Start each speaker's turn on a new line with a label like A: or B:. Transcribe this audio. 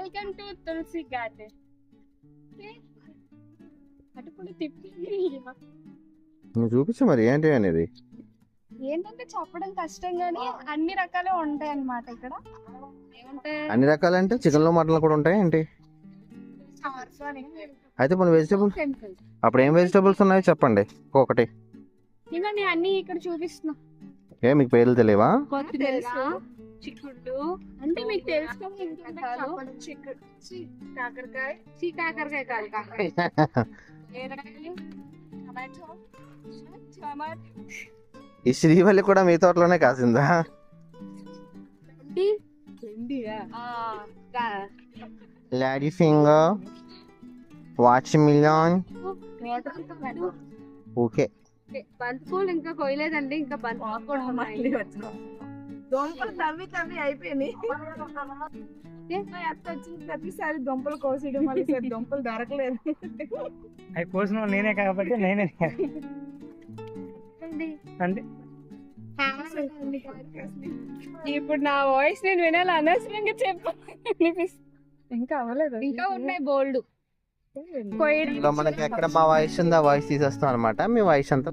A: Welcome to Tulasi garden. అటు కూడా తిప్పి
B: నువ్వు చూపించు మరి ఏంటి అనేది.
A: ఏంటంటే చెప్పడం కష్టం గానీ అన్ని రకాలు ఉంటాయి అన్నమాట ఇక్కడ. ఏమంటే
B: అన్ని రకాలంటే చికెన్ లో మటన్ కూడా ఉంటాయి ఏంటి? అయితే మన వెజిటేబుల్స్ అప్పుడు ఏం వెజిటేబుల్స్ ఉన్నాయో చెప్పండి ఒకటి.
A: ఇవన్నీ అన్ని ఇక్కడ చూపిస్తున్నా.
B: ఏ మీకు పేర్లు తెలియవా?
A: చిక్కుడు అంటే మీకు తెలుసు కాకరకాయ
B: ఈ శ్రీవల్లి కూడా మీ తోటలోనే కాసిందా? లాడీ ఫింగర్, వాచ్ మిలియన్. ఓకే
A: బంతిపూలు ఇంకా కొయ్యలేదండి. ఇంకా
C: దొంపలు తవ్వి అయిపోయినాయి. వచ్చిన ప్రతిసారి దొంపలు కోసేయడం మళ్ళీ దొంపలు దొరకలేదు.
D: అవి కోసిన నేనే కాబట్టి నేనే అంటే
A: ఇప్పుడు నా వాయిస్ నేను వినాలి అనవసరంగా ఇంకా అవ్వలేదు. ఇంకా ఉన్నాయి బోల్డ్.
B: మనకి ఎక్కడ మా వాయిస్ ఉందో ఆ వాయిస్ తీసేస్తాం అనమాట. మీ వాయిస్ అంతా